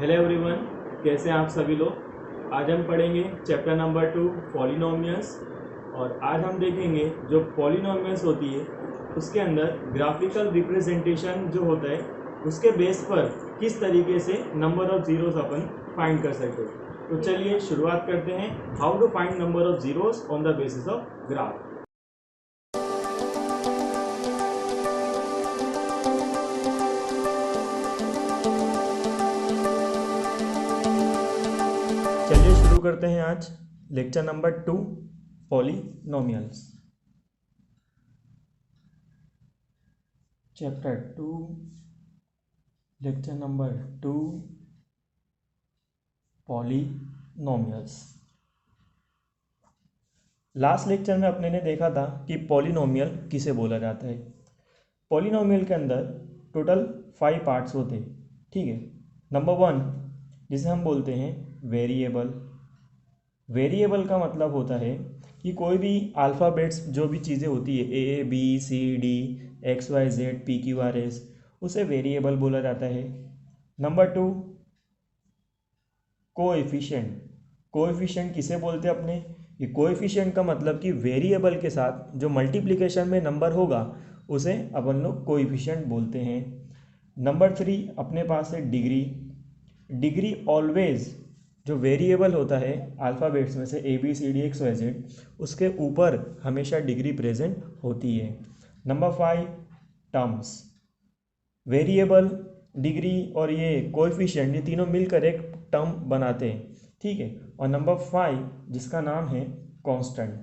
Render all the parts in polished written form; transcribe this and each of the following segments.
Hello everyone, कैसे हैं आप सभी लोग। आज हम पढ़ेंगे चैप्टर नंबर 2 पॉलिनोमियल्स। और आज हम देखेंगे जो पॉलिनोमियल्स होती है उसके अंदर ग्राफिकल रिप्रेजेंटेशन जो होता है उसके बेस पर किस तरीके से नंबर ऑफ जीरोस अपन फाइंड कर सकते हैं। तो चलिए शुरुआत करते हैं, how to find number of zeros on the basis of graph. चलिए शुरू करते हैं आज lecture number 2 polynomials. Chapter 2 lecture number 2 polynomials. Last lecture में अपने ने देखा था कि पॉलिनोमियल किसे बोला जाता है। पॉलिनोमियल के अंदर टोटल 5 पार्ट्स होते हैं, ठीक है। नंबर 1 जिसे हम बोलते हैं वेरिएबल। वेरिएबल का मतलब होता है कि कोई भी अल्फ़ाबेट्स जो भी चीज़ें होती है A B C D X Y Z P Q R S, उसे वेरिएबल बोला जाता है। Number 2 coefficient. कोएफिशिएंट किसे बोलते हैं अपने, ये कोएफिशिएंट का मतलब कि वेरिएबल के साथ जो मल्टीप्लिकेशन में नंबर होगा उसे अपन लोग कोएफिशिएंट बोलते हैं। नंबर 3 अपने पास है डिग्री। डिग्री ऑलवेज जो वेरिएबल होता है अल्फ़ाबेट्स में से A B C D X Y Z, उसके ऊपर हमेशा डिग्री प्रेजेंट होती है। Number 5 terms. वेरिएबल, डिग्री और ये कोएफिशिएंट, ये तीनों मिलकर एक टर्म बनाते हैं, ठीक है। और नंबर 5 जिसका नाम है कांस्टेंट।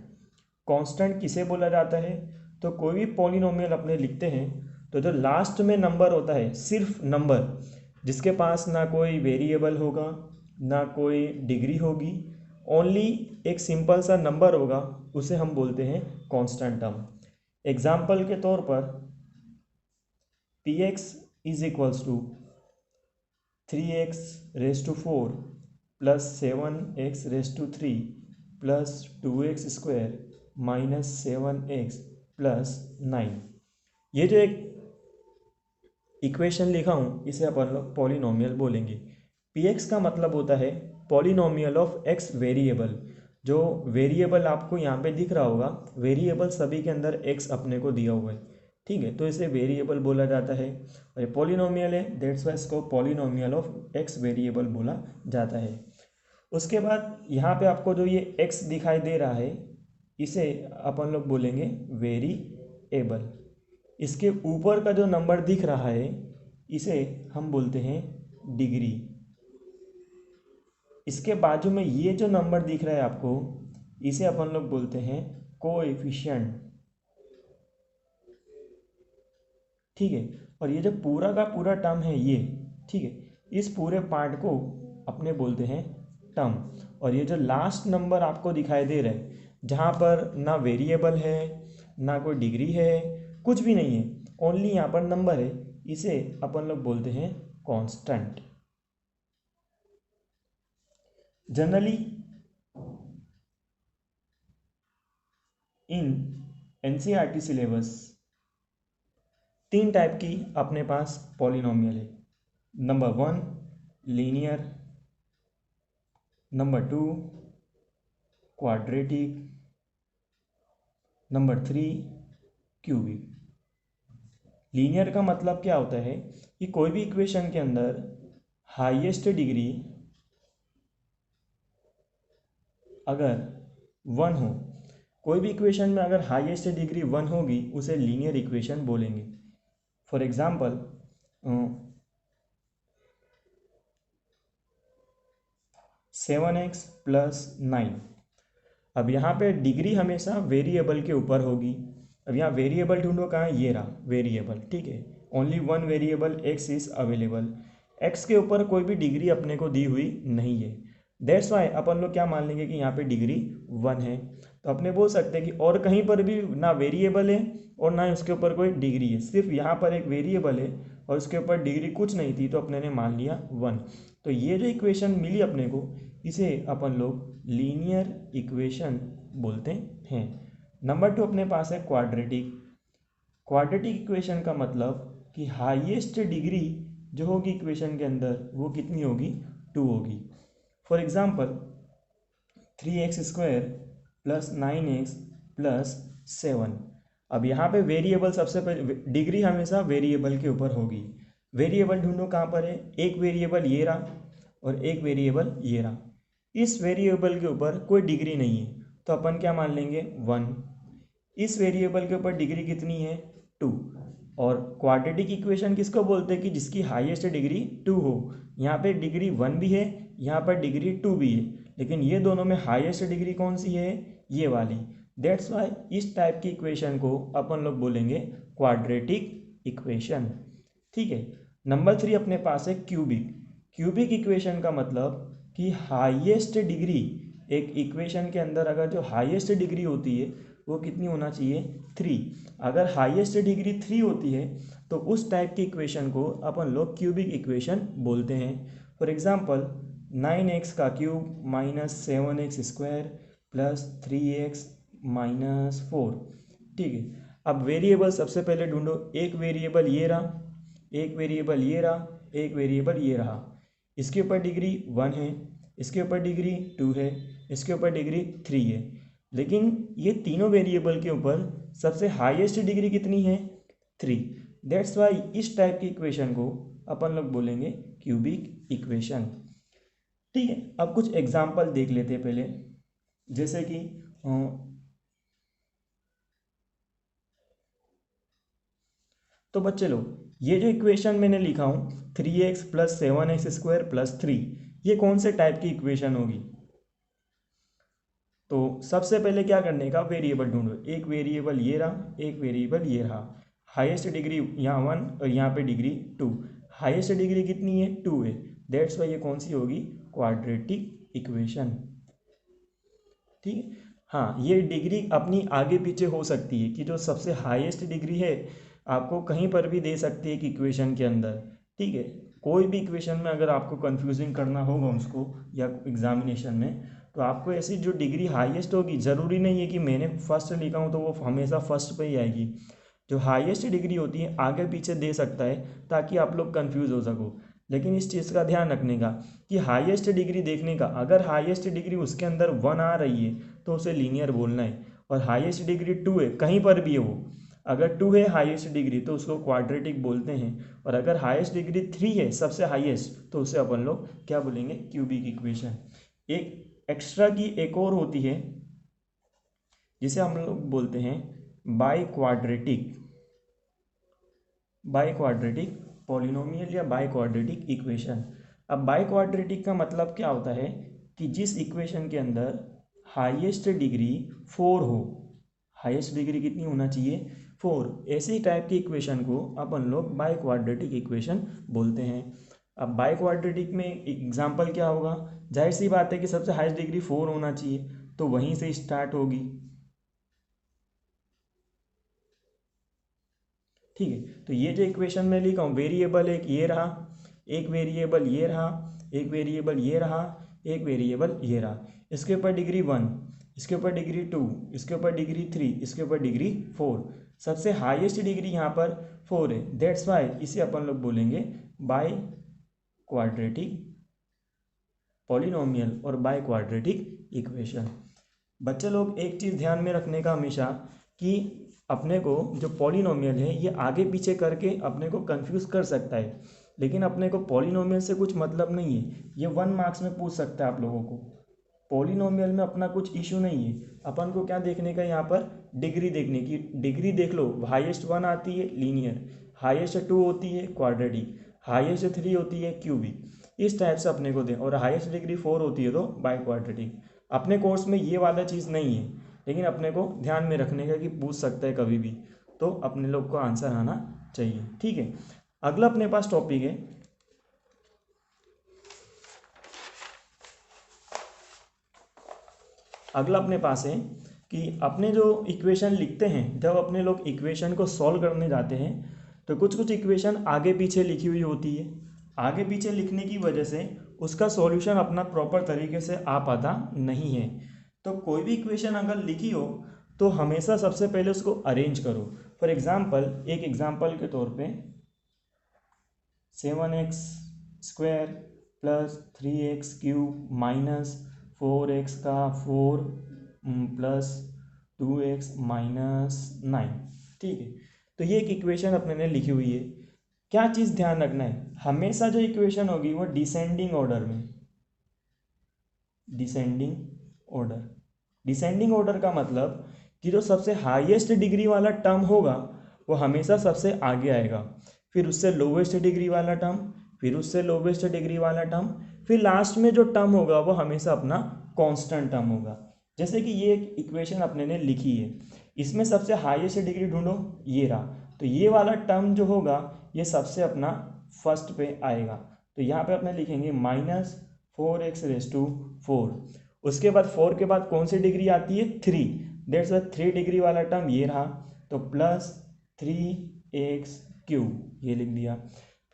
कांस्टेंट किसे बोला जाता है, तो कोई भी पॉलिनोमियल अपने लिखते हैं तो जो लास्ट में नंबर होता है, सिर्फ नंबर, जिसके पास ना कोई वेरिएबल होगा ना कोई डिग्री होगी, ओनली एक सिंपल सा नंबर होगा, उसे हम बोलते हैं कांस्टेंट टर्म। एग्जाम्पल के तौर पर P x is equals to 3x raise to 4 plus 7x raise to 3 plus 2x square minus 7x plus 9। ये जो एक इक्वेशन लिखा हूँ इसे अपन लोग पॉलिनोमियल बोलेंगे। पी एक्स का मतलब होता है पॉलिनोमियल ऑफ एक्स वेरिएबल। जो वेरिएबल आपको यहाँ पे दिख रहा होगा, वेरिएबल सभी के अंदर एक्स अपने को दिया हुआ है, ठीक है, तो इसे वेरिएबल बोला जाता है। और ये पॉलिनोमियल है, दैट्स वाई इसको पॉलिनोमियल ऑफ एक्स वेरिएबल बोला जाता है। उसके बाद यहाँ पे आपको जो ये एक्स दिखाई दे रहा है इसे अपन लोग बोलेंगे वेरिएबल। इसके ऊपर का जो नंबर दिख रहा है इसे हम बोलते हैं डिग्री। इसके बाजू में ये जो नंबर दिख रहा है आपको, इसे अपन लोग बोलते हैं कोएफिशिएंट, ठीक है। और ये जो पूरा का पूरा टर्म है ये, ठीक है, इस पूरे पार्ट को अपने बोलते हैं टर्म। और ये जो लास्ट नंबर आपको दिखाई दे रहा है जहाँ पर ना वेरिएबल है ना कोई डिग्री है, कुछ भी नहीं है, ओनली यहाँ पर नंबर है, इसे अपन लोग बोलते हैं constant. Generally in NCERT syllabus 3 type की अपने पास पॉलिनोमियल है। Number 1 linear, number 2 quadratic, number 3 cubic. Linear का मतलब क्या होता है कि कोई भी इक्वेशन के अंदर हाईएस्ट डिग्री अगर 1 हो, कोई भी इक्वेशन में अगर हाईएस्ट डिग्री 1 होगी उसे लीनियर इक्वेशन बोलेंगे। For example 7x plus 9। अब यहाँ पे डिग्री हमेशा वेरिएबल के ऊपर होगी। अब यहाँ वेरिएबल ढूंढो, कहाँ है, ये रहा वेरिएबल, ठीक है। Only one variable x is available. X के ऊपर कोई भी डिग्री अपने को दी हुई नहीं है, दैट्स वाई अपन लोग क्या मान लेंगे कि यहाँ पे डिग्री 1 है। तो अपने बोल सकते हैं कि और कहीं पर भी ना वेरिएबल है और ना उसके ऊपर कोई डिग्री है, सिर्फ यहाँ पर एक वेरिएबल है और उसके ऊपर डिग्री कुछ नहीं थी, तो अपने ने मान लिया 1। तो ये जो इक्वेशन मिली अपने को, इसे अपन लोग लीनियर इक्वेशन बोलते हैं। नंबर 2 अपने पास है क्वाड्रेटिक। क्वाड्रेटिक इक्वेशन का मतलब कि हाईएस्ट डिग्री जो होगी इक्वेशन के अंदर वो कितनी होगी, 2 होगी। For example 3x² plus 9x plus 7। अब यहाँ पे वेरिएबल सबसे पहले डिग्री हमेशा वेरिएबल के ऊपर होगी। वेरिएबल ढूंढो कहाँ पर है, एक वेरिएबल ये रहा और एक वेरिएबल ये रहा। इस वेरिएबल के ऊपर कोई डिग्री नहीं है तो अपन क्या मान लेंगे 1। इस वेरिएबल के ऊपर डिग्री कितनी है 2। और क्वाड्रेटिक इक्वेशन किसको बोलते हैं कि जिसकी हाईएस्ट डिग्री 2 हो। यहाँ पे डिग्री 1 भी है, यहाँ पर डिग्री 2 भी है, लेकिन ये दोनों में हाईएस्ट डिग्री कौन सी है, ये वाली। दैट्स वाई इस टाइप की इक्वेशन को अपन लोग बोलेंगे क्वाड्रेटिक इक्वेशन। ठीक है। नंबर 3 अपने पास है क्यूबिक। क्यूबिक इक्वेशन का मतलब कि हाईएस्ट डिग्री, एक इक्वेशन के अंदर अगर जो हाईएस्ट डिग्री होती है वो कितनी होना चाहिए 3। अगर हाईएस्ट डिग्री 3 होती है तो उस टाइप की इक्वेशन को अपन लोग क्यूबिक इक्वेशन बोलते हैं। फॉर एग्जांपल 9x का cube minus 7x² plus 3x minus 4। ठीक है। अब वेरिएबल सबसे पहले ढूंढो, एक वेरिएबल ये रहा, एक वेरिएबल ये रहा, एक वेरिएबल ये रहा। इसके ऊपर डिग्री 1 है, इसके ऊपर डिग्री 2 है, इसके ऊपर डिग्री 3 है, लेकिन ये तीनों वेरिएबल के ऊपर सबसे हाईएस्ट डिग्री कितनी है 3। दैट्स वाई इस टाइप की इक्वेशन को अपन लोग बोलेंगे क्यूबिक इक्वेशन। ठीक है। अब कुछ एग्जाम्पल देख लेते हैं पहले, जैसे कि तो बच्चे लोग ये जो इक्वेशन मैंने लिखा हूँ 3x प्लस 7x² प्लस 3, ये कौन से टाइप की इक्वेशन होगी। तो सबसे पहले क्या करने का, वेरिएबल ढूंढो। एक वेरिएबल ये रहा, एक वेरिएबल ये रहा। हाईएस्ट डिग्री यहाँ 1 और यहाँ पे डिग्री 2। हाईएस्ट डिग्री कितनी है 2 है। दैट्स वाई ये कौन सी होगी, क्वाड्रेटिक इक्वेशन। ठीक है। हाँ, ये डिग्री अपनी आगे पीछे हो सकती है कि जो सबसे हाईएस्ट डिग्री है आपको कहीं पर भी दे सकती है कि इक्वेशन के अंदर। ठीक है। कोई भी इक्वेशन में अगर आपको कंफ्यूजिंग करना होगा उसको या एग्जामिनेशन में, तो आपको ऐसी जो डिग्री हाईएस्ट होगी, ज़रूरी नहीं है कि मैंने फर्स्ट लिखा हूँ तो वो हमेशा फर्स्ट पे ही आएगी। जो हाईएस्ट डिग्री होती है आगे पीछे दे सकता है ताकि आप लोग कंफ्यूज हो सको। लेकिन इस चीज़ का ध्यान रखने का कि हाईएस्ट डिग्री देखने का, अगर हाईएस्ट डिग्री उसके अंदर 1 आ रही है तो उसे लीनियर बोलना है। और हाईएस्ट डिग्री 2 है, कहीं पर भी है वो, अगर 2 है हाईएस्ट डिग्री तो उसको क्वाड्रेटिक बोलते हैं। और अगर हाईएस्ट डिग्री 3 है सबसे हाईएस्ट तो उसे अपन लोग क्या बोलेंगे, क्यूबिक इक्वेशन। एक एक्स्ट्रा की एक और होती है जिसे हम लोग बोलते हैं बाई क्वाड्रेटिक पॉलिनोमियल या बाई क्वाड्रेटिक इक्वेशन। अब बाई क्वाड्रेटिक का मतलब क्या होता है कि जिस इक्वेशन के अंदर हाईएस्ट डिग्री 4 हो। हाईएस्ट डिग्री कितनी होना चाहिए 4। ऐसी टाइप की इक्वेशन को अपन लोग बाई क्वाड्रेटिक इक्वेशन बोलते हैं। अब बाई क्वाड्रेटिक में एग्जाम्पल क्या होगा, जाहिर सी बात है कि सबसे हाईएस्ट डिग्री 4 होना चाहिए, तो वहीं से स्टार्ट होगी। ठीक है। तो ये जो इक्वेशन में लिखा हूँ, वेरिएबल एक ये रहा, एक वेरिएबल ये रहा, एक वेरिएबल ये रहा, एक वेरिएबल ये रहा। इसके ऊपर डिग्री 1, इसके ऊपर डिग्री 2, इसके ऊपर डिग्री 3, इसके ऊपर डिग्री 4। सबसे हाईएस्ट डिग्री यहाँ पर 4 है। दैट्स वाई इसे अपन लोग बोलेंगे बाई क्वाड्रेटिक पॉलिनोमियल और बाई क्वाड्रेटिक इक्वेशन। बच्चे लोग एक चीज़ ध्यान में रखने का हमेशा कि अपने को जो पॉलिनोमियल है ये आगे पीछे करके अपने को कंफ्यूज कर सकता है, लेकिन अपने को पॉलिनोमियल से कुछ मतलब नहीं है। ये 1 मार्क्स में पूछ सकता है आप लोगों को। पॉलिनोमियल में अपना कुछ इशू नहीं है। अपन को क्या देखने का, यहाँ पर डिग्री देखने की। डिग्री देख लो, हाईएस्ट 1 आती है लीनियर, हाईएस्ट 2 होती है क्वाड्रेटिक, हाईएस्ट 3 होती है क्यूबिक। इस टाइप से अपने को दे, और हाईएस्ट डिग्री 4 होती है तो बाई क्वाड्रेटिक। अपने कोर्स में ये वाला चीज़ नहीं है, लेकिन अपने को ध्यान में रखने का कि पूछ सकता है कभी भी, तो अपने लोग को आंसर आना चाहिए। ठीक है। अगला अपने पास टॉपिक है अगला अपने पास है कि अपने जो इक्वेशन लिखते हैं, जब अपने लोग इक्वेशन को सॉल्व करने जाते हैं तो कुछ कुछ इक्वेशन आगे पीछे लिखी हुई होती है। आगे पीछे लिखने की वजह से उसका सॉल्यूशन अपना प्रॉपर तरीके से आ पाता नहीं है। तो कोई भी इक्वेशन अगर लिखी हो तो हमेशा सबसे पहले उसको अरेंज करो। फॉर एग्जाम्पल, एक एग्जाम्पल के तौर पे 7x² plus 3x³ minus 4x का 4 प्लस 2x माइनस 9। ठीक है, तो ये एक इक्वेशन अपने ने लिखी हुई है। क्या चीज़ ध्यान रखना है, हमेशा जो इक्वेशन होगी वो डिसेंडिंग ऑर्डर में, डिसेंडिंग ऑर्डर। डिसेंडिंग ऑर्डर का मतलब कि जो सबसे हाईएस्ट डिग्री वाला टर्म होगा वो हमेशा सबसे आगे आएगा, फिर उससे लोवेस्ट डिग्री वाला टर्म, फिर उससे लोवेस्ट डिग्री वाला टर्म, फिर लास्ट में जो टर्म होगा वो हमेशा अपना कांस्टेंट टर्म होगा। जैसे कि ये एक इक्वेशन अपने ने लिखी है, इसमें सबसे हाईएस्ट डिग्री ढूंढो, ये रहा, तो ये वाला टर्म जो होगा ये सबसे अपना फर्स्ट पे आएगा। तो यहाँ पे अपने लिखेंगे -4x⁴। उसके बाद 4 के बाद कौन सी डिग्री आती है, 3, दैट्स द 3 डिग्री वाला टर्म ये रहा, तो प्लस 3x³, ये लिख दिया।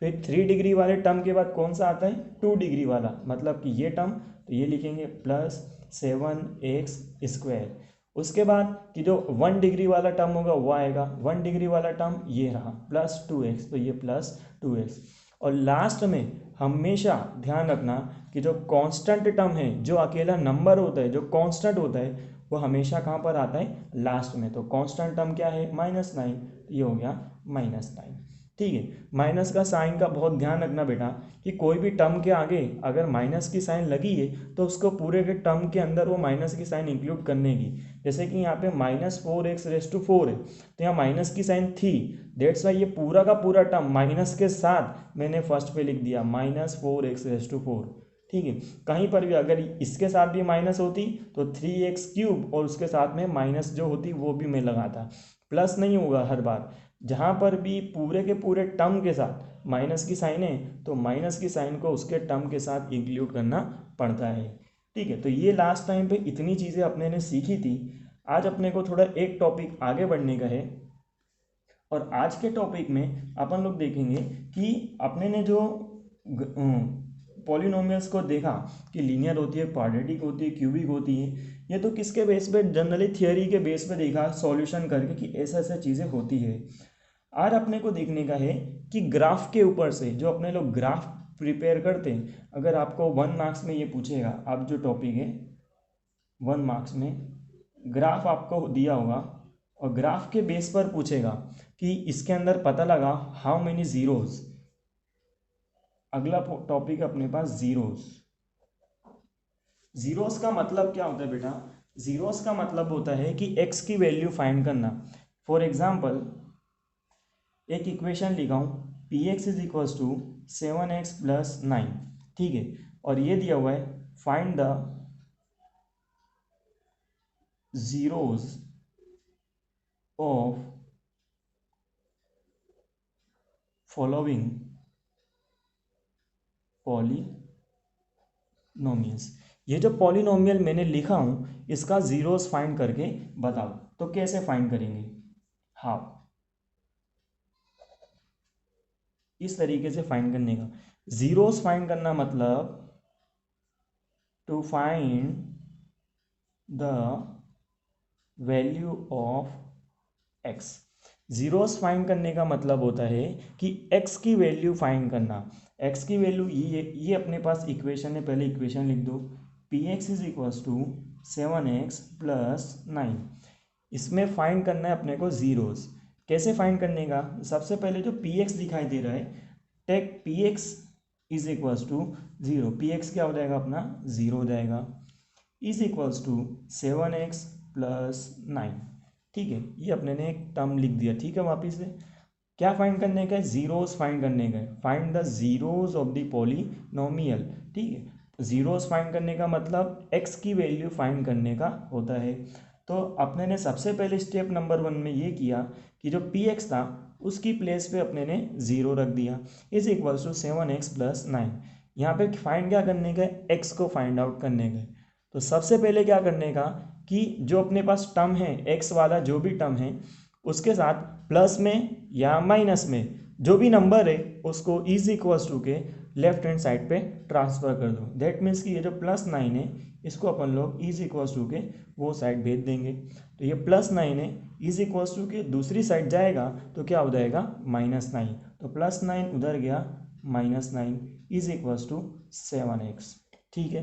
फिर 3 डिग्री वाले टर्म के बाद कौन सा आता है, 2 डिग्री वाला, मतलब कि ये टर्म, तो ये लिखेंगे प्लस 7x²। उसके बाद कि जो 1 डिग्री वाला टर्म होगा वो आएगा, 1 डिग्री वाला टर्म ये रहा प्लस 2x, तो ये प्लस 2x। और लास्ट में हमेशा ध्यान रखना कि जो कांस्टेंट टर्म है, जो अकेला नंबर होता है, जो कांस्टेंट होता है, वो हमेशा कहाँ पर आता है, लास्ट में। तो कांस्टेंट टर्म क्या है, -9, ये हो गया -9। ठीक है, माइनस का साइन का बहुत ध्यान रखना बेटा कि कोई भी टर्म के आगे अगर माइनस की साइन लगी है तो उसको पूरे के टर्म के अंदर वो माइनस की साइन इंक्लूड करने की। जैसे कि यहाँ पे -4x⁴ है, तो यहाँ माइनस की साइन थी, डेट्स वाई ये पूरा का पूरा टर्म माइनस के साथ मैंने फर्स्ट पे लिख दिया -4x⁴। ठीक है, कहीं पर भी अगर इसके साथ भी माइनस होती तो 3x³ और उसके साथ में माइनस जो होती वो भी मैं लगाता, प्लस नहीं होगा हर बार। जहाँ पर भी पूरे के पूरे टर्म के साथ माइनस की साइन है तो माइनस की साइन को उसके टर्म के साथ इंक्लूड करना पड़ता है। ठीक है, तो ये लास्ट टाइम पे इतनी चीज़ें अपने ने सीखी थी। आज अपने को थोड़ा एक टॉपिक आगे बढ़ने का है, और आज के टॉपिक में अपन लोग देखेंगे कि अपने ने जो पॉलिनोमियल्स को देखा कि लीनियर होती है, क्वाड्रेटिक होती है, क्यूबिक होती है, ये तो किसके बेस पे, जनरली थियोरी के बेस पे देखा सॉल्यूशन करके कि ऐसा ऐसा चीज़ें होती है। आज अपने को देखने का है कि ग्राफ के ऊपर से जो अपने लोग ग्राफ प्रिपेयर करते हैं, अगर आपको 1 मार्क्स में ये पूछेगा, आप जो टॉपिक है 1 मार्क्स में ग्राफ आपको दिया होगा और ग्राफ के बेस पर पूछेगा कि इसके अंदर पता लगा हाउ मेनी जीरोज। अगला टॉपिक अपने पास जीरोज। जीरोस का मतलब क्या होता है बेटा, जीरोस का मतलब होता है कि एक्स की वैल्यू फाइंड करना। फॉर एग्जाम्पल एक इक्वेशन लिखा हूँ px = 7x + 9, ठीक है, और ये दिया हुआ है find the zeros of following polynomials. ये जो पॉलिनोमियल मैंने लिखा हूँ इसका जीरोस फाइंड करके बताओ। तो कैसे फाइंड करेंगे, हाउ, इस तरीके से फाइंड करने का। जीरोस फाइंड करना मतलब to find the value of X. Zeros find करने का मतलब होता है कि एक्स की वैल्यू फाइंड करना। एक्स की वैल्यू ये अपने पास इक्वेशन है, पहले इक्वेशन लिख दो, px = 7x + 9। इसमें फाइंड करना है अपने को जीरोस। कैसे फाइंड करने का, सबसे पहले जो px दिखाई दे रहा है, टेक px = 0, px क्या हो जाएगा अपना 0 हो जाएगा, = 7x + 9। ठीक है, ये अपने ने एक टर्म लिख दिया। ठीक है, वापिस से क्या फाइंड करने का है, जीरोस फाइंड करने का है, find the zeros of the polynomial. ठीक है, जीरोस फाइंड करने का मतलब एक्स की वैल्यू फाइंड करने का होता है। तो अपने ने सबसे पहले स्टेप नंबर 1 में ये किया कि जो पी एक्स था उसकी प्लेस पे अपने ने 0 रख दिया, = 7x + 9। यहाँ पे फाइंड क्या करने का है, एक्स को फाइंड आउट करने का है। तो सबसे पहले क्या करने का कि जो अपने पास टर्म है एक्स वाला, जो भी टर्म है उसके साथ प्लस में या माइनस में जो भी नंबर है उसको = के लेफ्ट हैंड साइड पे ट्रांसफ़र कर दो। दैट मीन्स कि ये जो +9 है इसको अपन लोग = के वो साइड भेज देंगे। तो ये +9 है, = के दूसरी साइड जाएगा तो क्या हो जाएगा -9। तो +9 उधर गया, -9 इज इक्वल्स टू 7x। ठीक है,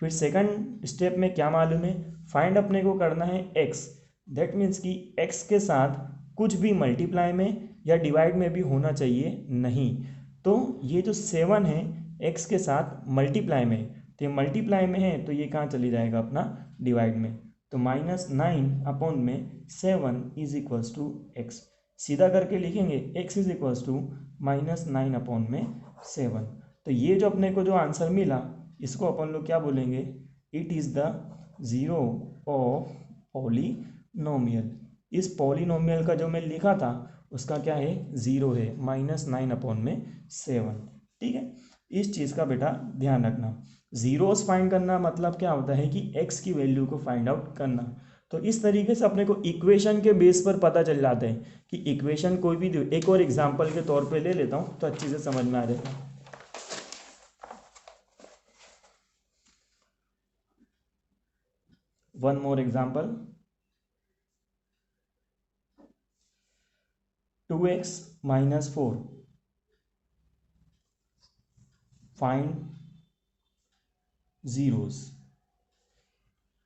फिर सेकंड स्टेप में क्या मालूम है, फाइंड अपने को करना है x। दैट मीन्स कि x के साथ कुछ भी मल्टीप्लाई में या डिवाइड में भी होना चाहिए नहीं। तो ये जो 7 है x के साथ मल्टीप्लाई में, तो ये मल्टीप्लाई में है तो ये कहाँ चली जाएगा अपना डिवाइड में। तो -9 अपॉन में 7 इज इक्वल्स टू x। सीधा करके लिखेंगे x is equals to -9 upon में 7। तो ये जो अपने को जो आंसर मिला इसको अपन लोग क्या बोलेंगे, it is the zero of polynomial. इस पॉलीनोमियल का जो मैं लिखा था उसका क्या है, ज़ीरो है, -9 अपॉन में 7। ठीक है, इस चीज़ का बेटा ध्यान रखना। ज़ीरोस फाइंड करना मतलब क्या होता है कि x की वैल्यू को फाइंड आउट करना। तो इस तरीके से अपने को इक्वेशन के बेस पर पता चल जाता है कि इक्वेशन कोई भी, एक और एग्जांपल के तौर पे ले लेता हूँ तो अच्छे से समझ में आ जाएगा। One more example, 2x - 4 find zeros.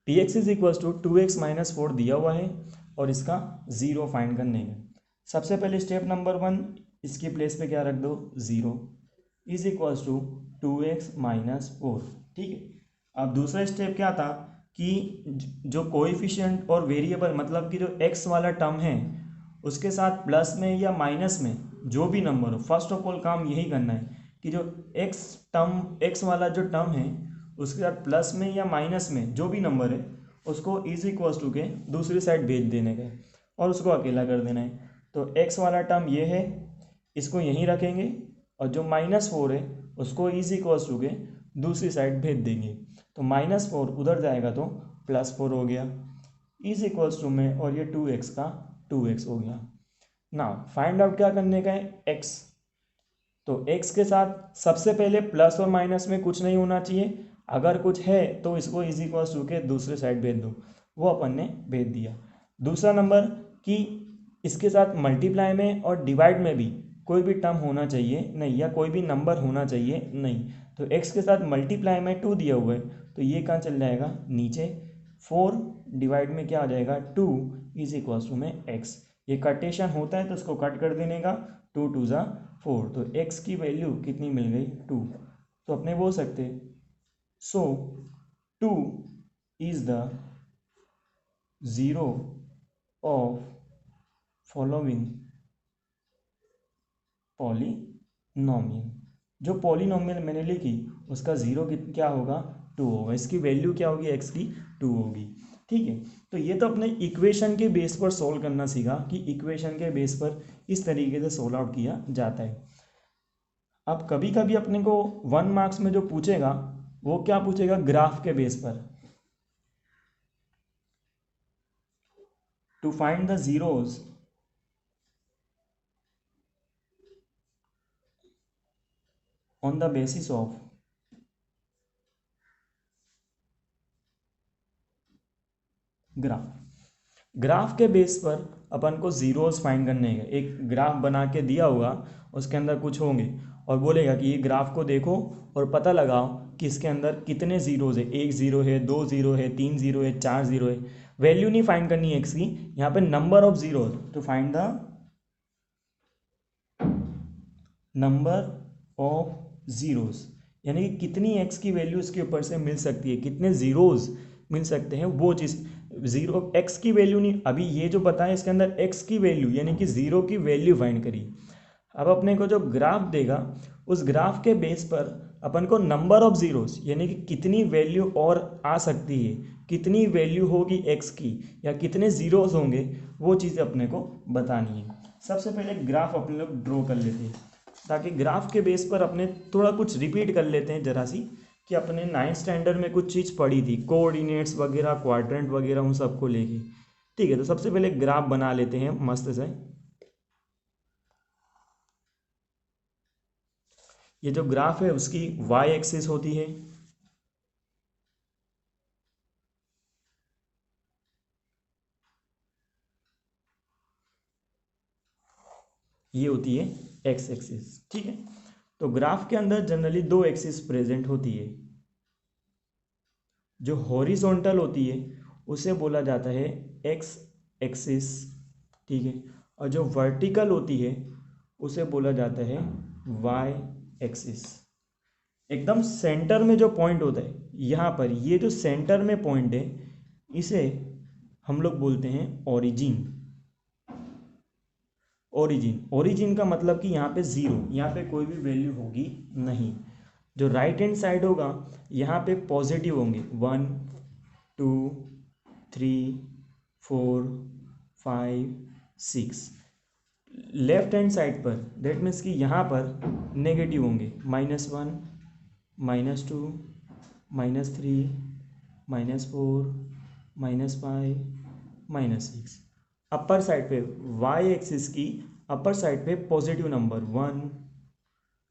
px is equals to 2x - 4 दिया हुआ है और इसका ज़ीरो फाइंड करने का। सबसे पहले स्टेप नंबर 1, इसके प्लेस पे क्या रख दो, zero is equals to 2x - 4। ठीक है, अब दूसरा स्टेप क्या था कि जो कोएफिशिएंट और वेरिएबल मतलब कि जो x वाला टर्म है उसके साथ प्लस में या माइनस में जो भी नंबर हो, फर्स्ट ऑफ ऑल काम यही करना है कि जो x वाला जो टर्म है उसके साथ प्लस में या माइनस में जो भी नंबर है उसको इज इक्वल्स टू के दूसरी साइड भेज देने का और उसको अकेला कर देना है। तो x वाला टर्म ये है, इसको यहीं रखेंगे और जो -4 है उसको इज इक्वल्स टू के दूसरी साइड भेज देंगे। तो -4 उधर जाएगा तो +4 हो गया इज इक्वल्स टू में, और ये 2x का 2x हो गया। नाउ फाइंड आउट क्या करने का है, x। तो x के साथ सबसे पहले प्लस और माइनस में कुछ नहीं होना चाहिए, अगर कुछ है तो इसको इज इक्वल्स टू के दूसरे साइड भेज दो, वो अपन ने भेज दिया। दूसरा नंबर कि इसके साथ मल्टीप्लाई में और डिवाइड में भी कोई भी टर्म होना चाहिए नहीं, या कोई भी नंबर होना चाहिए नहीं। तो x के साथ मल्टीप्लाई में 2 दिया हुआ है तो ये कहाँ चल जाएगा, नीचे। 4 डिवाइड में क्या आ जाएगा, 2 इज इक्वल्स टू में x। ये कटेशन होता है तो उसको कट कर देने का, 2 2 ज़ा 4। तो x की वैल्यू कितनी मिल गई, 2। तो अपने बोल सकते सो 2 is the zero of following polynomial. जो पॉलीनोमियल मैंने लिखी उसका ज़ीरो क्या होगा, 2 होगा। इसकी वैल्यू क्या होगी, x की 2 होगी। ठीक है, तो ये तो अपने इक्वेशन के बेस पर सॉल्व करना सीखा कि इक्वेशन के बेस पर इस तरीके से सॉल्व आउट किया जाता है। अब कभी कभी अपने को 1 मार्क्स में जो पूछेगा वो क्या पूछेगा, ग्राफ के बेस पर। To find the zeros on the basis of graph. Graph के बेस पर अपन को जीरोस फाइंड करने हैं। एक ग्राफ बना के दिया होगा, उसके अंदर कुछ होंगे और बोलेगा कि ये ग्राफ को देखो और पता लगाओ कि इसके अंदर कितने जीरोज है, 1 ज़ीरो है, 2 ज़ीरो है, 3 ज़ीरो है, 4 ज़ीरो है। वैल्यू नहीं फाइंड करनी है एक्स की, यहाँ पे number of zeros, to find the number of zeros, यानी कि कितनी एक्स की वैल्यू इसके ऊपर से मिल सकती है, कितने जीरोज मिल सकते हैं, वो चीज़। जीरो एक्स की वैल्यू नहीं, अभी ये जो बताया इसके अंदर एक्स की वैल्यू यानी कि ज़ीरो की वैल्यू फाइंड करी। अब अपने को जो ग्राफ देगा उस ग्राफ के बेस पर अपन को नंबर ऑफ जीरोस यानी कि कितनी वैल्यू और आ सकती है, कितनी वैल्यू होगी एक्स की, या कितने जीरोस होंगे, वो चीज़ें अपने को बतानी है। सबसे पहले ग्राफ अपने लोग ड्रॉ कर लेते हैं ताकि ग्राफ के बेस पर अपने थोड़ा कुछ रिपीट कर लेते हैं जरा सी, कि अपने 9th स्टैंडर्ड में कुछ चीज़ पढ़ी थी, कोऑर्डिनेट्स वगैरह, क्वाड्रेंट वगैरह, उन सबको लेके। ठीक है, तो सबसे पहले ग्राफ बना लेते हैं मस्त से। ये जो ग्राफ है उसकी वाई एक्सिस होती है, ये होती है एक्स एक्सिस। ठीक है, तो ग्राफ के अंदर जनरली दो एक्सिस प्रेजेंट होती है। जो हॉरिजॉन्टल होती है उसे बोला जाता है एक्स एक्सिस, ठीक है, और जो वर्टिकल होती है उसे बोला जाता है वाई एक्सिस। एकदम सेंटर में जो पॉइंट होता है यहाँ पर, ये जो सेंटर में पॉइंट है इसे हम लोग बोलते हैं ओरिजिन। ओरिजिन का मतलब कि यहाँ पे ज़ीरो, यहाँ पे कोई भी वैल्यू होगी नहीं। जो राइट हैंड साइड होगा यहाँ पे पॉजिटिव होंगे 1 2 3 4 5 6। लेफ्ट हैंड साइड पर दैट मीन्स कि यहाँ पर नेगेटिव होंगे -1 -2 -3 -4 -5 -6। अपर साइड पे वाई एक्सिस की अपर साइड पे पॉजिटिव नंबर 1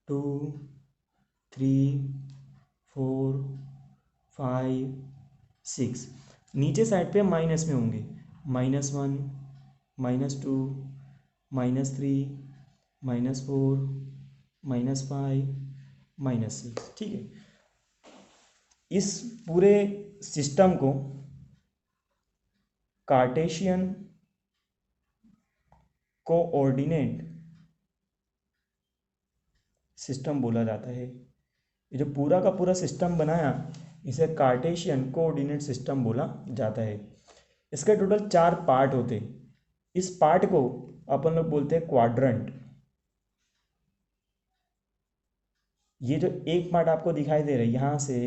2 3 4 5 6। नीचे साइड पे माइनस में होंगे -1 -2 -3 -4 -5 -6, ठीक है। इस पूरे सिस्टम को कार्टेशियन कोऑर्डिनेट सिस्टम बोला जाता है। ये जो पूरा का पूरा सिस्टम बनाया इसे कार्टेशियन कोऑर्डिनेट सिस्टम बोला जाता है। इसके टोटल 4 पार्ट होते हैं। इस पार्ट को अपन लोग बोलते हैं क्वाड्रेंट। ये जो एक पार्ट आपको दिखाई दे रहा है यहाँ से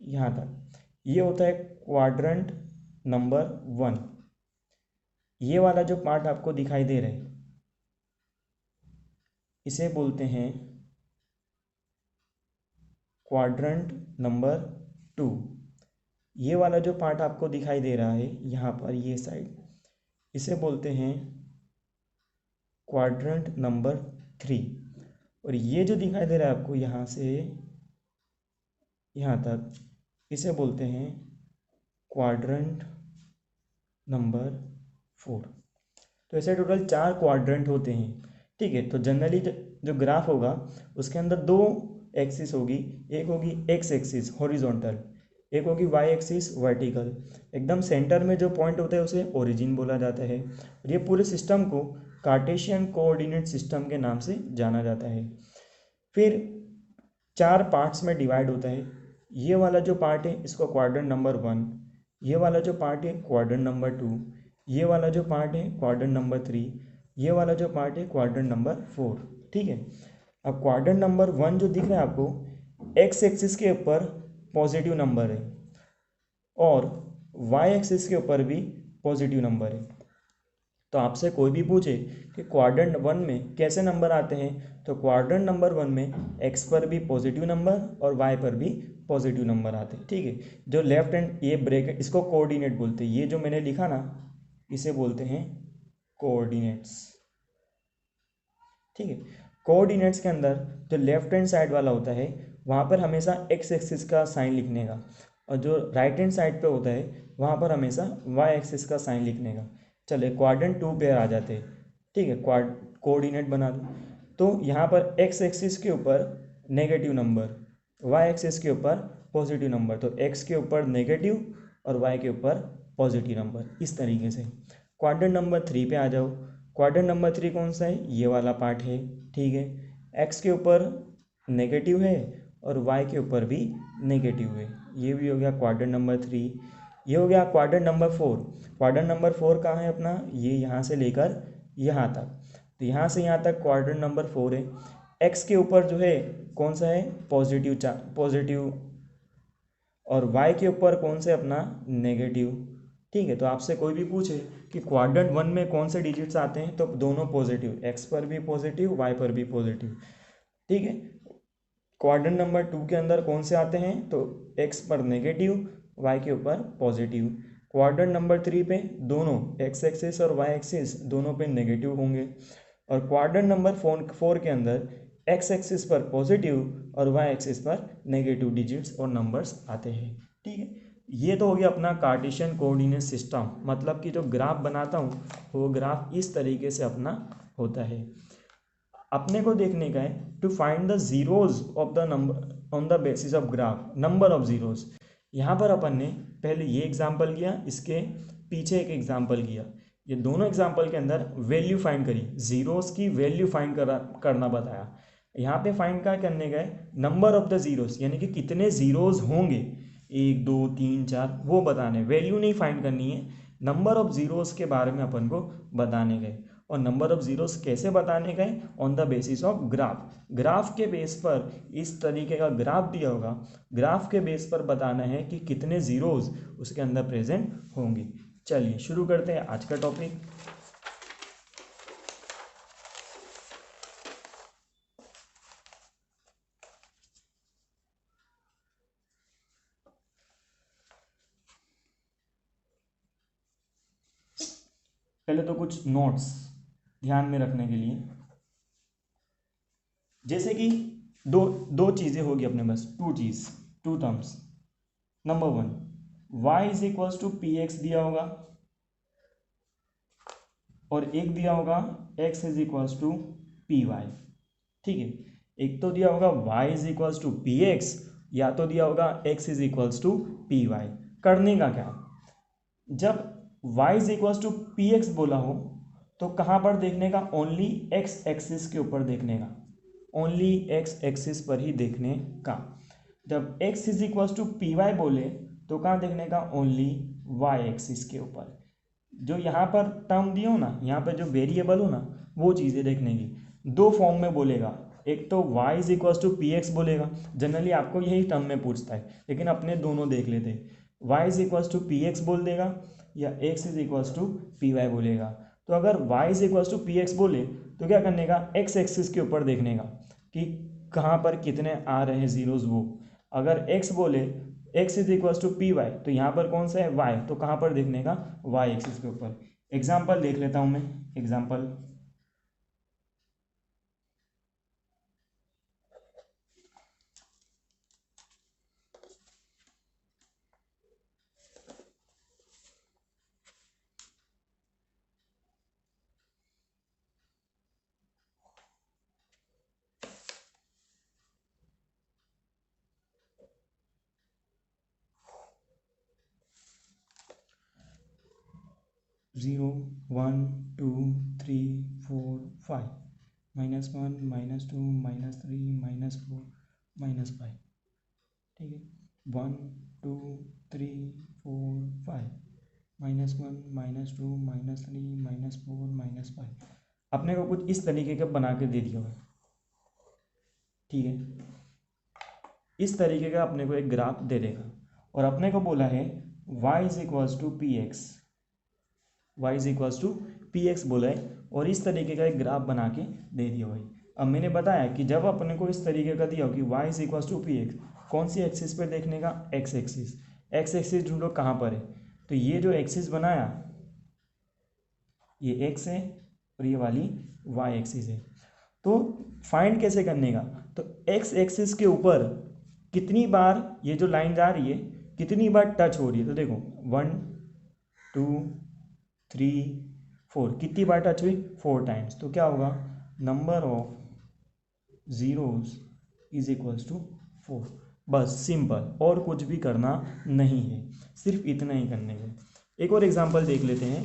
यहाँ तक, ये होता है क्वाड्रेंट नंबर 1। ये वाला जो पार्ट आपको दिखाई दे रहा है इसे बोलते हैं क्वाड्रेंट नंबर 2। ये वाला जो पार्ट आपको दिखाई दे रहा है यहाँ पर ये साइड, इसे बोलते हैं क्वाड्रेंट नंबर 3। और ये जो दिखाई दे रहा है आपको यहाँ से यहाँ तक, इसे बोलते हैं क्वाड्रेंट नंबर 4। तो ऐसे टोटल 4 क्वाड्रेंट होते हैं, ठीक है। तो जनरली जो ग्राफ होगा उसके अंदर 2 एक्सिस होगी, एक होगी एक्स एक्सिस हॉरिजॉन्टल, एक होगी वाई एक्सिस वर्टिकल। एकदम सेंटर में जो पॉइंट होता है उसे ओरिजिन बोला जाता है। और ये पूरे सिस्टम को कार्टेशियन कोऑर्डिनेट सिस्टम के नाम से जाना जाता है। फिर 4 पार्ट्स में डिवाइड होता है। ये वाला जो पार्ट है इसको क्वाड्रेंट नंबर 1, ये वाला जो पार्ट है क्वाड्रेंट नंबर 2, ये वाला जो पार्ट है क्वाड्रेंट नंबर 3, ये वाला जो पार्ट है क्वाड्रेंट नंबर 4, ठीक है। अब क्वाड्रेंट नंबर 1 जो दिख रहा है आपको, एक्स एक्सिस के ऊपर पॉजिटिव नंबर है और वाई एक्सिस के ऊपर भी पॉजिटिव नंबर है। तो आपसे कोई भी पूछे कि क्वाड्रेंट 1 में कैसे नंबर आते हैं, तो क्वाड्रेंट नंबर 1 में एक्स पर भी पॉजिटिव नंबर और वाई पर भी पॉजिटिव नंबर आते हैं, ठीक है। जो लेफ्ट हैंड ये ब्रैकेट इसको कोऑर्डिनेट बोलते हैं। ये जो मैंने लिखा ना इसे बोलते हैं कोऑर्डिनेट्स, ठीक है। कोऑर्डिनेट्स के अंदर जो लेफ्ट हैंड साइड वाला होता है वहाँ पर हमेशा एक्स एक्सिस का साइन लिखने का, और जो राइट हैंड साइड पे होता है वहाँ पर हमेशा वाई एक्सिस का साइन लिखने का। चले क्वाड्रेंट 2 पे आ जाते हैं, ठीक है। कोऑर्डिनेट बना दो। तो यहाँ पर एक्स एक्सिस के ऊपर नेगेटिव नंबर, वाई एक्सिस के ऊपर पॉजिटिव नंबर, तो एक्स के ऊपर नेगेटिव और वाई के ऊपर पॉजिटिव नंबर, इस तरीके से। क्वाड्रेंट नंबर 3 पे आ जाओ। क्वाड्रेंट नंबर 3 कौन सा है, ये वाला पार्ट है, ठीक है। एक्स के ऊपर नेगेटिव है और वाई के ऊपर भी नेगेटिव है, ये भी हो गया क्वाड्रेंट नंबर 3। ये हो गया क्वाड्रेंट नंबर 4। क्वाड्रेंट नंबर 4 कहाँ है अपना, ये यहाँ से लेकर यहाँ तक, तो यहाँ से यहाँ तक क्वाड्रेंट नंबर 4 है। एक्स के ऊपर जो है कौन सा है, पॉजिटिव, और वाई के ऊपर कौन से अपना नेगेटिव, ठीक है। तो आपसे कोई भी पूछे कि क्वाड्रेंट 1 में कौन से डिजिट्स आते हैं, तो दोनों पॉजिटिव, एक्स पर भी पॉजिटिव वाई पर भी पॉजिटिव, ठीक है। क्वाड्रेंट नंबर 2 के अंदर कौन से आते हैं, तो एक्स पर नेगेटिव वाई के ऊपर पॉजिटिव। क्वाड्रेंट नंबर 3 पे दोनों एक्स एक्सिस और वाई एक्सिस दोनों पे नेगेटिव होंगे। और क्वाड्रेंट नंबर 4 के अंदर एक्स एक्सिस पर पॉजिटिव और वाई एक्सिस पर नेगेटिव डिजिट्स और नंबर्स आते हैं, ठीक है। ये तो हो गया अपना कार्टेशियन कोऑर्डिनेट सिस्टम, मतलब कि जो ग्राफ बनाता हूँ वो ग्राफ इस तरीके से अपना होता है। अपने को देखने का है to find the zeros of the number on the basis of graph, number of zeros. यहाँ पर अपन ने पहले ये एग्जाम्पल किया, इसके पीछे एक एग्जाम्पल किया, ये दोनों एग्जाम्पल के अंदर वैल्यू फाइंड करी, जीरोस की वैल्यू फाइंड करना बताया। यहाँ पे फाइंड क्या करने का है, नंबर ऑफ द जीरोस, यानी कि कितने जीरोस होंगे, 1 2 3 4 वो बताने, वैल्यू नहीं फाइंड करनी है, नंबर ऑफ जीरोस के बारे में अपन को बताने गए। और नंबर ऑफ जीरोस कैसे बताने गए, on the basis of graph, graph के बेस पर, इस तरीके का ग्राफ दिया होगा, ग्राफ के बेस पर बताना है कि कितने जीरोस उसके अंदर प्रेजेंट होंगे। चलिए शुरू करते हैं आज का टॉपिक। पहले तो कुछ नोट्स ध्यान में रखने के लिए, जैसे कि दो दो चीज़ें होगी अपने पास, two terms. Number 1, y is equals to P X दिया होगा, और एक दिया होगा x is equals to P Y. ठीक है, एक तो दिया होगा y is equals to P X, या तो दिया होगा x is equals to P Y. करने का क्या, जब y is equals to P x बोला हो तो कहाँ पर देखने का, ओनली x एक्सिस के ऊपर देखने का, ओनली x एक्सिस पर ही देखने का। जब x is equals to P y बोले तो कहाँ देखने का, ओनली y एक्सिस के ऊपर। जो यहाँ पर टर्म दिए हो ना, यहाँ पर जो वेरिएबल हो ना, वो चीज़ें देखने की। दो फॉर्म में बोलेगा, एक तो y is equals to P x बोलेगा, जनरली आपको यही टर्म में पूछता है, लेकिन अपने दोनों देख लेते हैं, y is equals to P x बोल देगा या x is equals to P y बोलेगा। तो अगर y is equals to P x बोले तो क्या करने का, x एक्सिस के ऊपर देखने का कि कहाँ पर कितने आ रहे हैं जीरोज वो। अगर x बोले x is equals to P y, तो यहाँ पर कौन सा है, y, तो कहाँ पर देखने का, y एक्सिस के ऊपर। एग्जाम्पल देख लेता हूँ मैं, एग्जाम्पल 0 1 2 3 4 5 -1 -2 -3 -4 -5। ठीक है, 1 2 3 4 5 -1 -2 -3 -4 -5। अपने को कुछ इस तरीके का बना के दे दिया हुआ है। ठीक है, इस तरीके का अपने को एक ग्राफ दे देगा, और अपने को बोला है y is equals to P x, y is equals to P x बोला है, और इस तरीके का एक ग्राफ बना के दे दिया भाई। अब मैंने बताया कि जब अपने को इस तरीके का दिया हो कि y is equals to P x, कौन सी एक्सिस पे देखने का, x एक्सिस। x एक्सिस ढूंढो कहाँ पर है, तो ये जो एक्सिस बनाया ये x है और ये वाली y एक्सिस है। तो फाइंड कैसे करने का, तो x एक्सिस के ऊपर कितनी बार ये जो लाइन जा रही है कितनी बार टच हो रही है, तो देखो 1 2 3 4, कितनी बार टच हुई, 4 टाइम्स। तो क्या होगा, number of zeros is equals to 4। बस सिंपल, और कुछ भी करना नहीं है, सिर्फ इतना ही करने का। एक और एग्जांपल देख लेते हैं।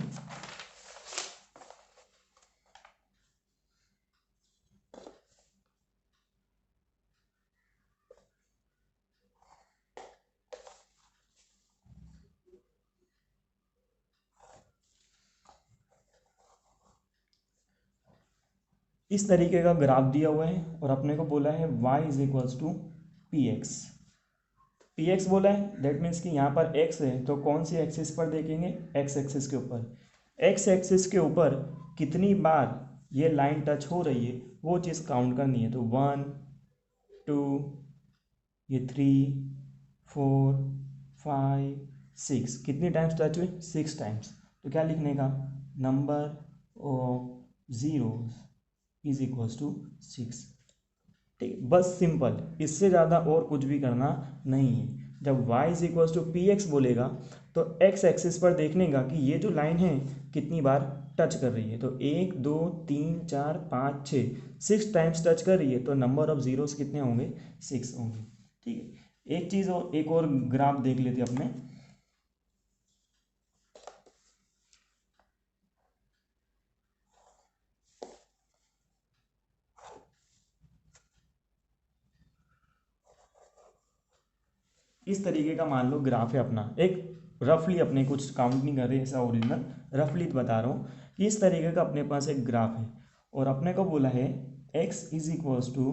इस तरीके का ग्राफ दिया हुआ है और अपने को बोला है y is equals to P x. P x बोला है, दैट मीन्स कि यहाँ पर x है, तो कौन सी एक्सिस पर देखेंगे, x एक्सिस के ऊपर। x एक्सिस के ऊपर कितनी बार ये लाइन टच हो रही है वो चीज़ काउंट करनी है। तो 1 2 ये 3 4 5 6, कितनी टाइम्स टच हुई, 6 टाइम्स। तो क्या लिखने का, number of zeros is equals to 6। ठीक, बस सिंपल, इससे ज़्यादा और कुछ भी करना नहीं है। जब y is equals to P x बोलेगा तो x एक्सिस पर देखने का कि ये जो लाइन है कितनी बार टच कर रही है, तो 1 2 3 4 5 6, 6 टाइम्स टच कर रही है, तो नंबर ऑफ जीरोस कितने होंगे? 6 होंगे। ठीक है, एक चीज़ और, एक और ग्राफ देख लेते अपने। इस तरीके का मान लो ग्राफ है अपना, एक रफली, अपने कुछ काउंट नहीं कर रहे ऐसा ओरिजिनल, रफली बता रहा हूँ कि इस तरीके का अपने पास एक ग्राफ है और अपने को बोला है x is equals to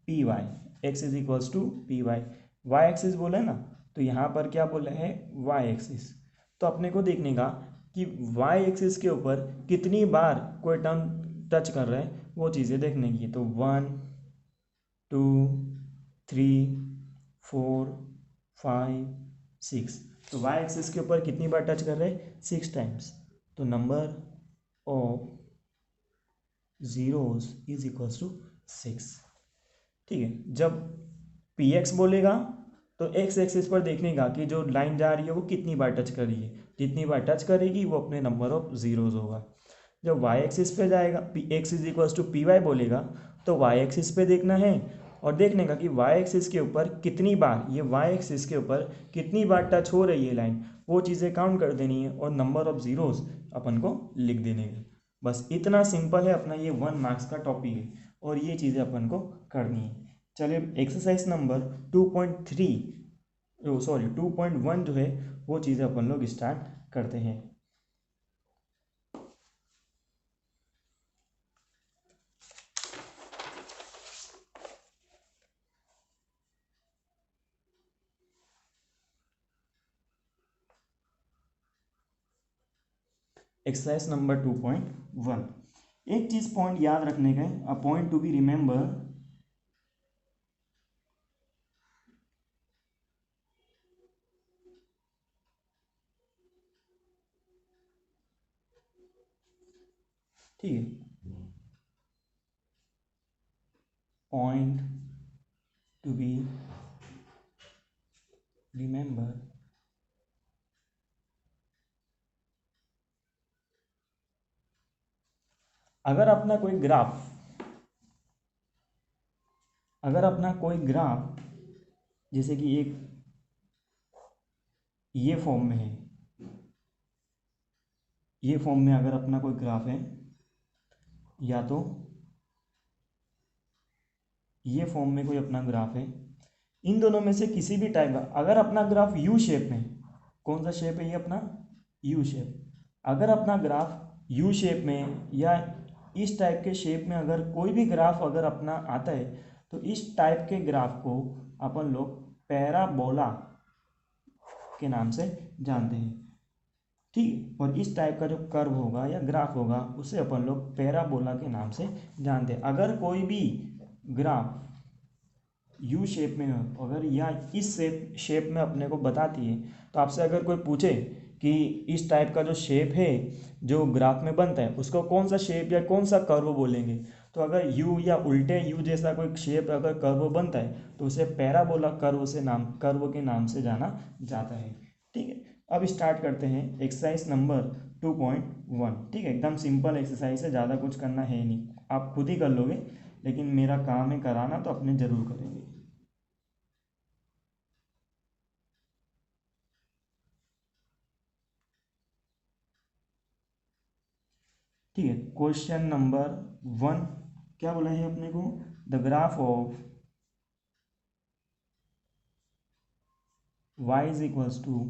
P y, x is equals to P y, y axis बोला है ना, तो यहाँ पर क्या बोला है? Y axis. तो अपने को देखने का कि वाई एक्सिस के ऊपर कितनी बार कोई टर्म टच कर रहा है, वो चीज़ें देखने की। तो 1 2 3 4 5 6, तो वाई एक्सिस के ऊपर कितनी बार टच कर रहे हैं? 6 टाइम्स। तो number of zeros is equals to 6। ठीक है, जब पी एक्स बोलेगा तो एक्स एक्सिस पर देखने का कि जो लाइन जा रही है वो कितनी बार टच कर रही है, जितनी बार टच करेगी वो अपने नंबर ऑफ जीरोस होगा। जब वाई एक्सिस पे जाएगा, p x is equals to P y बोलेगा, तो वाई एक्सिस पे देखना है और देखने का कि वाई एक्सिस के ऊपर कितनी बार, ये वाई एक्सिस के ऊपर कितनी बार टच हो रही है लाइन, वो चीज़ें काउंट कर देनी है और नंबर ऑफ जीरोस अपन को लिख देने हैं। बस इतना सिंपल है अपना, ये 1 मार्क्स का टॉपिक है और ये चीज़ें अपन को करनी है। चलिए एक्सरसाइज नंबर 2.3, सॉरी 2.1 जो है वो चीज़ें अपन लोग स्टार्ट करते हैं। एक्सरसाइज नंबर 2.1, एक चीज़ पॉइंट याद रखने का है, a point to be remember, ठीक है, पॉइंट टू बी रिमेंबर, अगर अपना कोई ग्राफ, अगर अपना कोई ग्राफ जैसे कि एक ये फॉर्म में है, ये फॉर्म में अगर अपना कोई ग्राफ है, या तो ये फॉर्म में कोई अपना ग्राफ है, इन दोनों में से किसी भी टाइप का, अगर अपना ग्राफ यू शेप में, कौन सा शेप है ये अपना? U shape. अगर अपना ग्राफ यू शेप में या इस टाइप के शेप में अगर कोई भी ग्राफ अगर अपना आता है, तो इस टाइप के ग्राफ को अपन लोग पैराबोला के नाम से जानते हैं। ठीक, और इस टाइप का जो कर्व होगा या ग्राफ होगा उसे अपन लोग पैराबोला के नाम से जानते हैं। अगर कोई भी ग्राफ यू शेप में हो, अगर या इस शेप में अपने को बताती है, तो आपसे अगर कोई पूछे कि इस टाइप का जो शेप है जो ग्राफ में बनता है उसको कौन सा शेप या कौन सा कर्व बोलेंगे, तो अगर यू या उल्टे यू जैसा कोई शेप अगर कर्व बनता है तो उसे पैराबोला कर्व के नाम से जाना जाता है। ठीक है, अब स्टार्ट करते हैं एक्सरसाइज नंबर 2.1। ठीक है, एकदम सिंपल एक्सरसाइज है, ज़्यादा कुछ करना है नहीं, आप खुद ही कर लोगे, लेकिन मेरा काम है कराना, तो अपने ज़रूर करेंगे। ठीक है, क्वेश्चन नंबर 1 क्या बोला है अपने को? The graph of y is equals to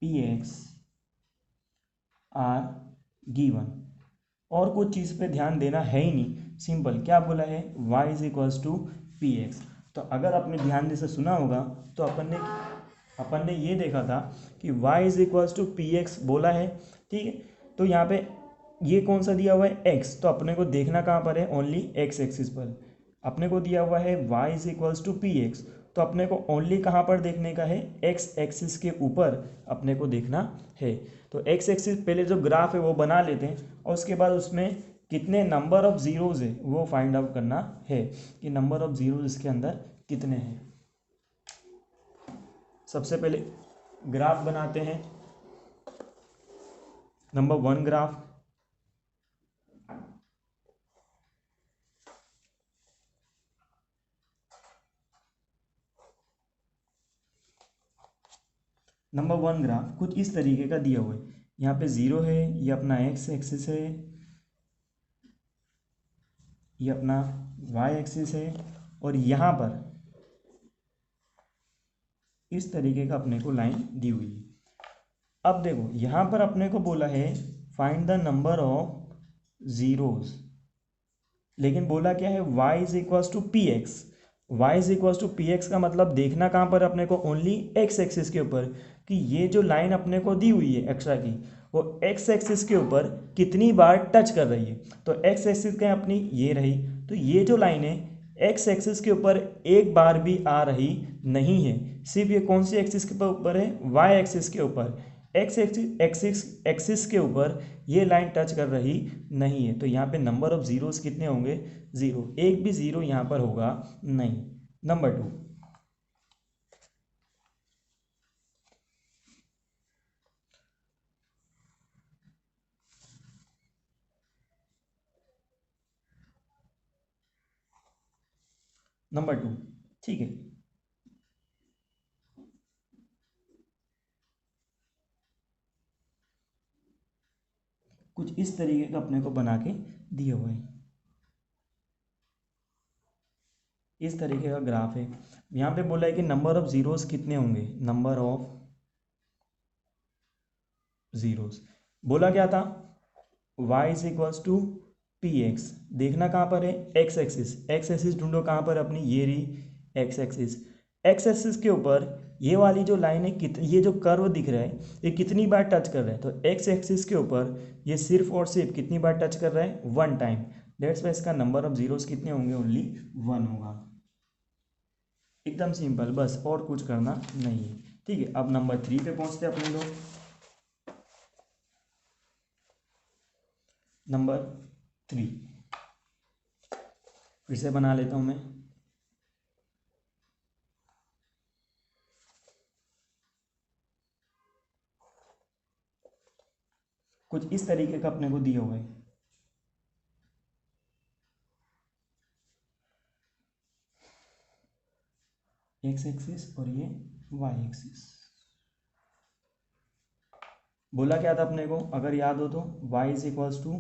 P x are given, और कुछ चीज़ पे ध्यान देना है ही नहीं, सिंपल क्या बोला है? y is equals to P x. तो अगर आपने ध्यान से सुना होगा तो अपन ने ये देखा था कि y is equals to P x बोला है। ठीक है, तो यहाँ पे ये कौन सा दिया हुआ है? x, तो अपने को देखना कहाँ पर है? ओनली x एक्सिस पर। अपने को दिया हुआ है y is equals to P x, तो अपने को ओनली कहाँ पर देखने का है? x एक्सिस के ऊपर अपने को देखना है। तो x एक्सिस पहले जो ग्राफ है वो बना लेते हैं और उसके बाद उसमें कितने नंबर ऑफ जीरोज है वो फाइंड आउट करना है कि नंबर ऑफ जीरोज इसके अंदर कितने हैं। सबसे पहले ग्राफ बनाते हैं, नंबर 1 ग्राफ, नंबर 1 ग्राफ कुछ इस तरीके का दिया हुआ है। यहाँ पे 0 है, ये अपना एक्स एक्सिस है, ये अपना वाई एक्सिस है, और यहाँ पर इस तरीके का अपने को लाइन दी हुई है। अब देखो यहाँ पर अपने को बोला है find the number of zeros, लेकिन बोला क्या है y is equals to P x. Y is equals to P x का मतलब देखना कहाँ पर अपने को, ओनली एक्स एक्सिस के ऊपर, कि ये जो लाइन अपने को दी हुई है एक्स्ट्रा की, वो एक्स एक्सिस के ऊपर कितनी बार टच कर रही है। तो एक्स एक्सिस क्या है अपनी, ये रही, तो ये जो लाइन है एक्स एक्सिस के ऊपर एक बार भी आ रही नहीं है। सिर्फ ये कौन सी एक्सिस के ऊपर है, वाई एक्सिस के ऊपर। एक्स एक्सिस एक्सिस एक्सिस के ऊपर ये लाइन टच कर रही नहीं है। तो यहाँ पे नंबर ऑफ जीरोस कितने होंगे, जीरो, एक भी जीरो यहाँ पर होगा नहीं। नंबर 2, नंबर 2, ठीक है, कुछ इस तरीके का अपने को बना के दिया हुआ है। इस तरीके का ग्राफ है। यहाँ पे बोला है कि नंबर ऑफ जीरोस कितने होंगे, नंबर ऑफ जीरोस। बोला क्या था, y is equals to P x, देखना कहाँ पर है, एक्स एक्सिस। एक्स एक्सिस ढूंढो कहाँ पर अपनी, ये रही एक्स एक्सिस। एक्स एक्सिस के ऊपर ये वाली जो लाइन है, ये जो कर्व दिख रहा है, ये कितनी बार टच कर रहा है। तो एक्स एक्सिस के ऊपर ये सिर्फ और सिर्फ कितनी बार टच कर रहा है, 1 टाइम। डेट्स वाई इसका नंबर ऑफ जीरोस कितने होंगे, ओनली 1 होगा। एकदम सिंपल, बस और कुछ करना नहीं है। ठीक है, अब नंबर 3 पे पहुंचते हैं अपने लोग। नंबर 3 फिर से बना लेता हूं मैं। कुछ इस तरीके का अपने को दिया हुआ है। एक्स एक्सिस और ये वाई एक्सिस। बोला क्या था अपने को, अगर याद हो तो, y is equals to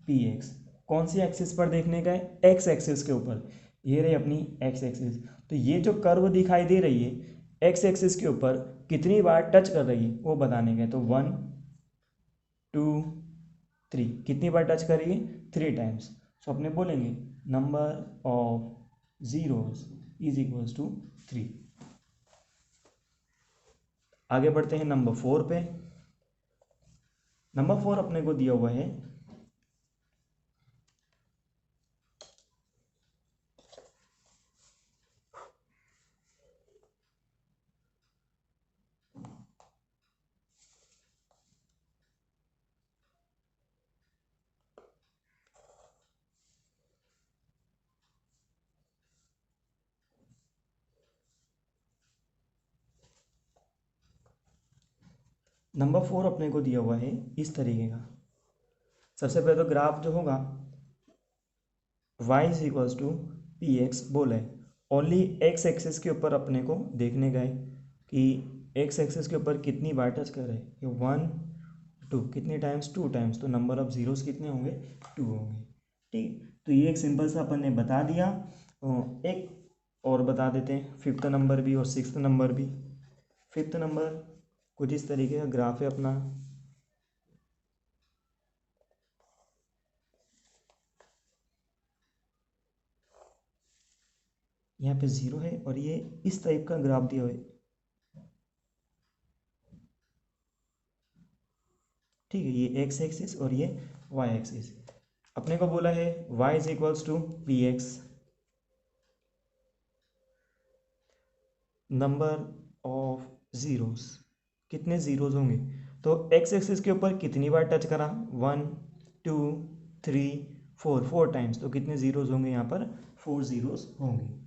P x. कौन सी एक्सिस पर देखने का है, एक्स एक्सिस के ऊपर। ये रही अपनी एक्स एक्सिस। तो ये जो कर्व दिखाई दे रही है एक्स एक्सिस के ऊपर कितनी बार टच कर रही है वो बताने का है। तो 1 2 3, कितनी बार टच कर रही है, 3 टाइम्स। सो अपने बोलेंगे number of zeros is equals to 3। आगे बढ़ते हैं नंबर 4 पे। नंबर 4 अपने को दिया हुआ है नंबर 4 अपने को दिया हुआ है इस तरीके का। सबसे पहले तो ग्राफ जो होगा y is equals to P x बोला है। ओनली एक्स एक्सिस के ऊपर अपने को देखने का है कि एक्स एक्सिस के ऊपर कितनी बार टच कर रहे हैं। ये 1 2, कितने टाइम्स, 2 टाइम्स। तो नंबर ऑफ जीरोस कितने होंगे, 2 होंगे। ठीक, तो ये एक सिंपल सा अपन ने बता दिया। एक और बता देते हैं, 5th नंबर भी और 6th नंबर भी। 5th नंबर कुछ इस तरीके का ग्राफ है अपना। यहाँ पे 0 है और ये इस टाइप का ग्राफ दिया हुआ है। ठीक है, ये एक्स एक्सिस और ये वाई एक्सिस। अपने को बोला है y is equals to P x, number of zeros, कितने जीरोस होंगे। तो एक्स एक्सिस के ऊपर कितनी बार टच करा, 1 2 3 4, 4 टाइम्स। तो कितने जीरोस होंगे यहाँ पर, 4 जीरोस होंगे।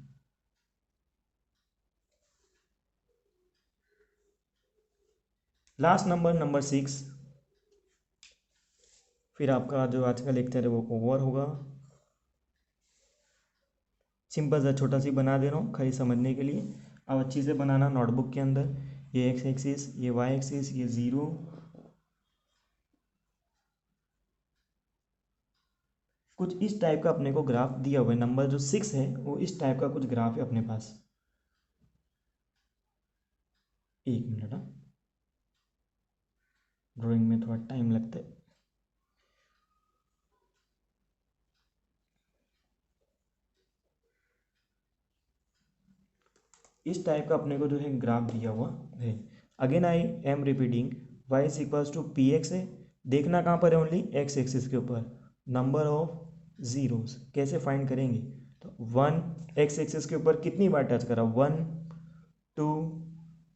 लास्ट नंबर, नंबर 6, फिर आपका जो आज का लेक्चर है वो ओवर होगा। सिंपल सा छोटा सी बना दे रहा हूँ खाली समझने के लिए। अब अच्छी से बनाना नोटबुक के अंदर। ये एक्स एक्सिस, ये वाई एक्सिस, ये 0, कुछ इस टाइप का अपने को ग्राफ दिया हुआ है। नंबर जो 6 है वो इस टाइप का कुछ ग्राफ है अपने पास। एक मिनट, हाँ, ड्राइंग में थोड़ा टाइम लगता है। इस टाइप का अपने को जो है ग्राफ दिया हुआ है। Again I am repeating, y is equals to P x है। देखना कहाँ पर है, ओनली एक्स एक्सिस के ऊपर। नंबर ऑफ जीरोस कैसे फाइंड करेंगे, तो 1 एक्स एक्सिस के ऊपर कितनी बार टच करा, 1 2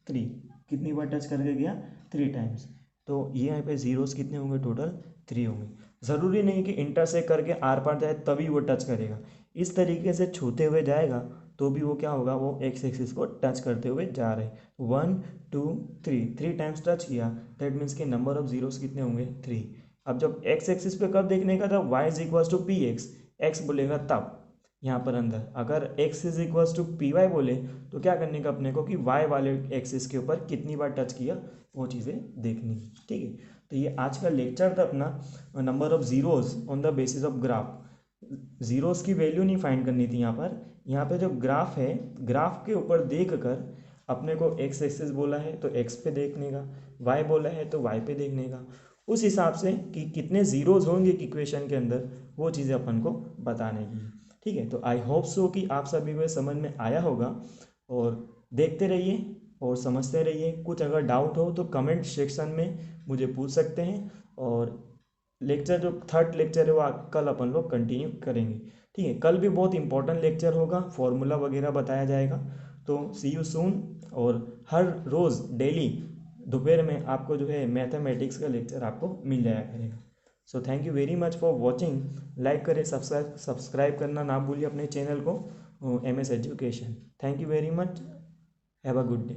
3, कितनी बार टच करके गया, 3 टाइम्स। तो ये यहाँ पे जीरोस कितने होंगे, टोटल 3 होंगे। ज़रूरी नहीं कि इंटरसेक्ट करके आर पार जाए तभी वो टच करेगा, इस तरीके से छूते हुए जाएगा तो भी वो क्या होगा, वो एक्स एक्सिस को टच करते हुए जा रहे हैं। 1 2 3 टाइम्स टच किया, दैट मीन्स के नंबर ऑफ जीरोस कितने होंगे, 3। अब जब एक्स एक्सिस पे कब देखने का, जब y is equals to P x, x बोलेगा तब यहाँ पर अंदर। अगर x is equals to P y बोले तो क्या करने का अपने को कि y वाले एक्सिस के ऊपर कितनी बार टच किया वो चीज़ें देखनी। ठीक है, तो ये आज का लेक्चर था अपना, number of zeros on the basis of graph. Zeros की वैल्यू नहीं फाइंड करनी थी यहाँ पे जो ग्राफ है, ग्राफ के ऊपर देख कर अपने को x एक्सिस बोला है तो x पे देखने का, y बोला है तो y पे देखने का, उस हिसाब से कि कितने जीरोस होंगे इक्वेशन के अंदर वो चीज़ें अपन को बताने की। ठीक है, तो आई होप सो कि आप सभी को समझ में आया होगा, और देखते रहिए और समझते रहिए। कुछ अगर डाउट हो तो कमेंट सेक्शन में मुझे पूछ सकते हैं, और लेक्चर जो थर्ड लेक्चर है वो कल अपन लोग कंटिन्यू करेंगे। ठीक है, कल भी बहुत इंपॉर्टेंट लेक्चर होगा, फॉर्मूला वगैरह बताया जाएगा। तो सी यू सून, और हर रोज़ डेली दोपहर में आपको जो है मैथमेटिक्स का लेक्चर आपको मिल जाया करेगा। So thank you very much for watching. Like करें, सब्सक्राइब करना ना भूलिए अपने चैनल को, M S education. Thank you very much, have a good day.